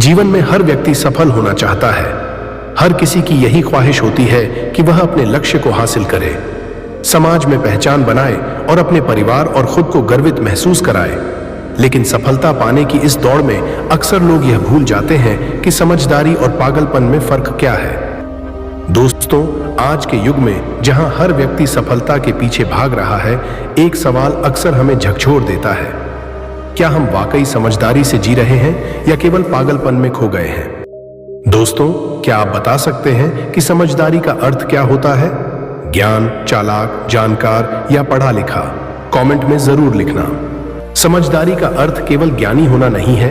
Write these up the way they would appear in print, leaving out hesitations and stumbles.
जीवन में हर व्यक्ति सफल होना चाहता है। हर किसी की यही ख्वाहिश होती है कि वह अपने लक्ष्य को हासिल करे, समाज में पहचान बनाए और अपने परिवार और खुद को गर्वित महसूस कराए। लेकिन सफलता पाने की इस दौड़ में अक्सर लोग यह भूल जाते हैं कि समझदारी और पागलपन में फर्क क्या है। दोस्तों, आज के युग में जहां हर व्यक्ति सफलता के पीछे भाग रहा है, एक सवाल अक्सर हमें झकझोर देता है। क्या हम वाकई समझदारी से जी रहे हैं या केवल पागलपन में खो गए हैं? दोस्तों, क्या आप बता सकते हैं कि समझदारी का अर्थ क्या होता है? ज्ञान, चालाक, जानकार या पढ़ा लिखा? कमेंट में जरूर लिखना। समझदारी का अर्थ केवल ज्ञानी होना नहीं है,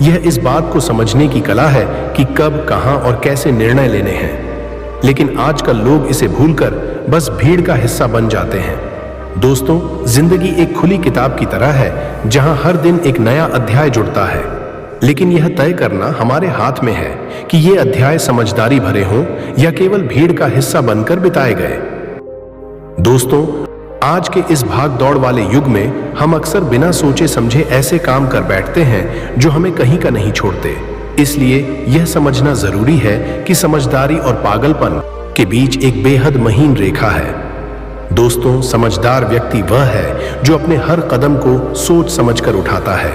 यह इस बात को समझने की कला है कि कब, कहां और कैसे निर्णय लेने हैं। लेकिन आजकल लोग इसे भूलकर बस भीड़ का हिस्सा बन जाते हैं। दोस्तों, जिंदगी एक खुली किताब की तरह है जहां हर दिन एक नया अध्याय जुड़ता है, लेकिन यह तय करना हमारे हाथ में है कि ये अध्याय समझदारी भरे हों या केवल भीड़ का हिस्सा बनकर बिताए गए। दोस्तों, आज के इस भाग दौड़ वाले युग में हम अक्सर बिना सोचे समझे ऐसे काम कर बैठते हैं जो हमें कहीं का नहीं छोड़ते। इसलिए यह समझना जरूरी है कि समझदारी और पागलपन के बीच एक बेहद महीन रेखा है। दोस्तों, समझदार व्यक्ति वह है जो अपने हर कदम को सोच समझकर उठाता है।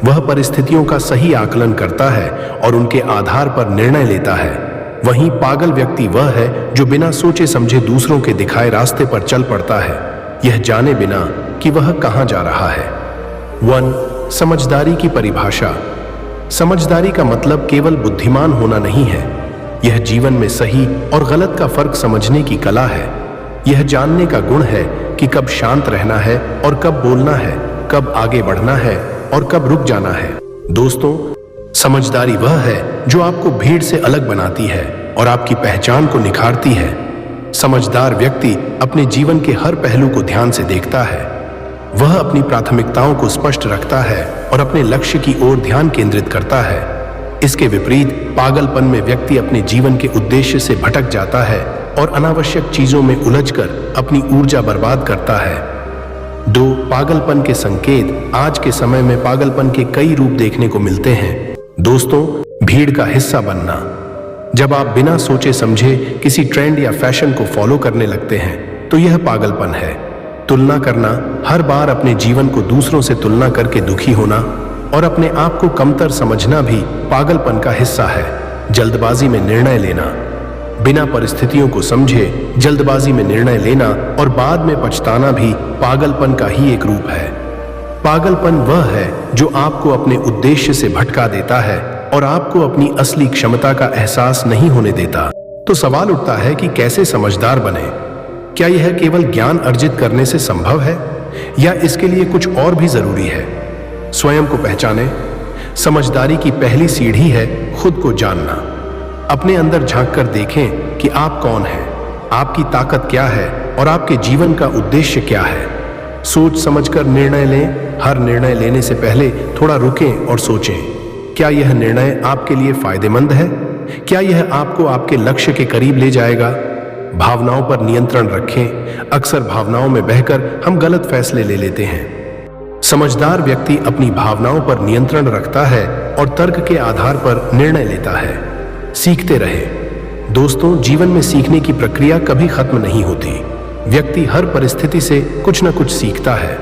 वह परिस्थितियों का सही आकलन करता है और उनके आधार पर निर्णय लेता है। वहीं पागल व्यक्ति वह है जो बिना सोचे समझे दूसरों के दिखाए रास्ते पर चल पड़ता है, यह जाने बिना कि वह कहां जा रहा है। 1. समझदारी की परिभाषा। समझदारी का मतलब केवल बुद्धिमान होना नहीं है, यह जीवन में सही और गलत का फर्क समझने की कला है। यह जानने का गुण है कि कब शांत रहना है और कब बोलना है, कब आगे बढ़ना है और कब रुक जाना है। दोस्तों, समझदारी वह है जो आपको भीड़ से अलग बनाती है और आपकी पहचान को निखारती है। समझदार व्यक्ति अपने जीवन के हर पहलू को ध्यान से देखता है। वह अपनी प्राथमिकताओं को स्पष्ट रखता है और अपने लक्ष्य की ओर ध्यान केंद्रित करता है। इसके विपरीत पागलपन में व्यक्ति अपने जीवन के उद्देश्य से भटक जाता है और अनावश्यक चीजों में उलझकर अपनी ऊर्जा बर्बाद करता है। 2. पागलपन के संकेत। आज के समय में पागलपन के कई रूप देखने को मिलते हैं। दोस्तों, भीड़ का हिस्सा बनना। जब आप बिना सोचे समझे किसी ट्रेंड या फैशन को फॉलो करने लगते हैं तो यह पागलपन है। तुलना करना, हर बार अपने जीवन को दूसरों से तुलना करके दुखी होना और अपने आप को कमतर समझना भी पागलपन का हिस्सा है। जल्दबाजी में निर्णय लेना। बिना परिस्थितियों को समझे जल्दबाजी में निर्णय लेना और बाद में पछताना भी पागलपन का ही एक रूप है। पागलपन वह है जो आपको अपने उद्देश्य से भटका देता है और आपको अपनी असली क्षमता का एहसास नहीं होने देता। तो सवाल उठता है कि कैसे समझदार बने? क्या यह केवल ज्ञान अर्जित करने से संभव है या इसके लिए कुछ और भी जरूरी है? स्वयं को पहचाने। समझदारी की पहली सीढ़ी है खुद को जानना। अपने अंदर झांककर देखें कि आप कौन हैं, आपकी ताकत क्या है और आपके जीवन का उद्देश्य क्या है। सोच समझकर निर्णय लें। हर निर्णय लेने से पहले थोड़ा रुकें और सोचें, क्या यह निर्णय आपके लिए फायदेमंद है? क्या यह आपको आपके लक्ष्य के करीब ले जाएगा? भावनाओं पर नियंत्रण रखें। अक्सर भावनाओं में बहकर हम गलत फैसले ले लेते हैं। समझदार व्यक्ति अपनी भावनाओं पर नियंत्रण रखता है और तर्क के आधार पर निर्णय लेता है। सीखते रहे। दोस्तों, जीवन में सीखने की प्रक्रिया कभी खत्म नहीं होती। व्यक्ति हर परिस्थिति से कुछ न कुछ सीखता है।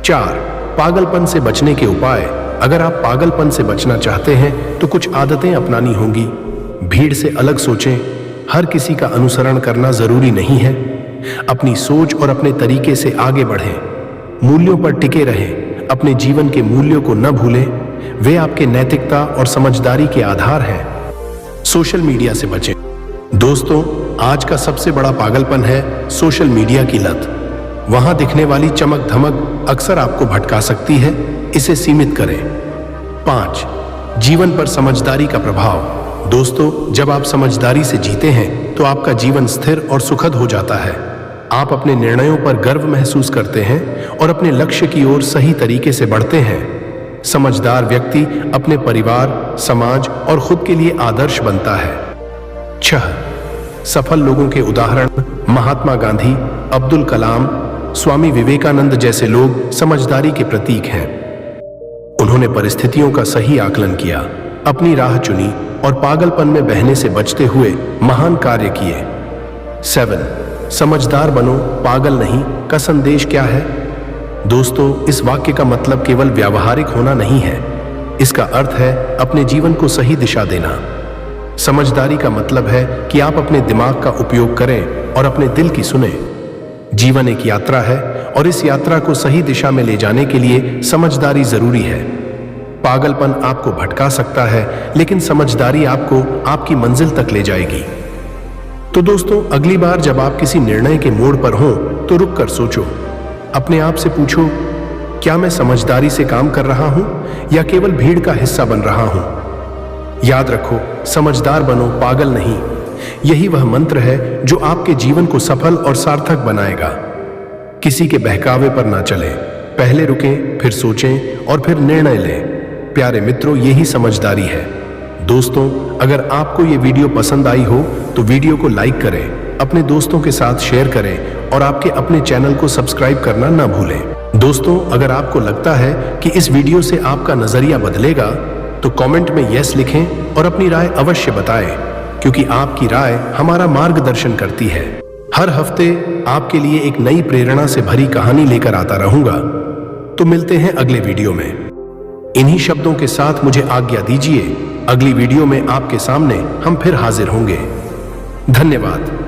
4. पागलपन से बचने के उपाय। अगर आप पागलपन से बचना चाहते हैं तो कुछ आदतें अपनानी होंगी। भीड़ से अलग सोचें। हर किसी का अनुसरण करना जरूरी नहीं है। अपनी सोच और अपने तरीके से आगे बढ़ें। मूल्यों पर टिके रहें। अपने जीवन के मूल्यों को न भूलें, वे आपके नैतिकता और समझदारी के आधार हैं। सोशल मीडिया से बचें। दोस्तों, आज का सबसे बड़ा पागलपन है सोशल मीडिया की लत। वहां दिखने वाली चमक धमक अक्सर आपको भटका सकती है, इसे सीमित करें। 5. जीवन पर समझदारी का प्रभाव। दोस्तों, जब आप समझदारी से जीते हैं तो आपका जीवन स्थिर और सुखद हो जाता है। आप अपने निर्णयों पर गर्व महसूस करते हैं और अपने लक्ष्य की ओर सही तरीके से बढ़ते हैं। समझदार व्यक्ति अपने परिवार, समाज और खुद के लिए आदर्श बनता है। 6. सफल लोगों के उदाहरण। महात्मा गांधी, अब्दुल कलाम, स्वामी विवेकानंद जैसे लोग समझदारी के प्रतीक हैं। उन्होंने परिस्थितियों का सही आकलन किया, अपनी राह चुनी और पागलपन में बहने से बचते हुए महान कार्य किए। 7. समझदार बनो, पागल नहीं का संदेश क्या है? दोस्तों, इस वाक्य का मतलब केवल व्यावहारिक होना नहीं है। इसका अर्थ है अपने जीवन को सही दिशा देना। समझदारी का मतलब है कि आप अपने दिमाग का उपयोग करें और अपने दिल की सुने। जीवन एक यात्रा है और इस यात्रा को सही दिशा में ले जाने के लिए समझदारी जरूरी है। पागलपन आपको भटका सकता है, लेकिन समझदारी आपको आपकी मंजिल तक ले जाएगी। तो दोस्तों, अगली बार जब आप किसी निर्णय के मोड़ पर हों तो रुक कर सोचो। अपने आप से पूछो, क्या मैं समझदारी से काम कर रहा हूं या केवल भीड़ का हिस्सा बन रहा हूं? याद रखो, समझदार बनो, पागल नहीं। यही वह मंत्र है जो आपके जीवन को सफल और सार्थक बनाएगा। किसी के बहकावे पर ना चलें, पहले रुकें, फिर सोचें और फिर निर्णय लें। प्यारे मित्रों, यही समझदारी है। दोस्तों, अगर आपको ये वीडियो पसंद आई हो तो वीडियो को लाइक करें, अपने दोस्तों के साथ शेयर करें और आपके अपने चैनल को सब्सक्राइब करना ना भूलें। दोस्तों, अगर आपको लगता है कि इस वीडियो से आपका नजरिया बदलेगा तो कमेंट में यस लिखें और अपनी राय अवश्य बताएं, क्योंकि आपकी राय हमारा मार्गदर्शन करती है। हर हफ्ते आपके लिए एक नई प्रेरणा से भरी कहानी लेकर आता रहूंगा। तो मिलते हैं अगले वीडियो में। इन्हीं शब्दों के साथ मुझे आज्ञा दीजिए। अगली वीडियो में आपके सामने हम फिर हाजिर होंगे। धन्यवाद।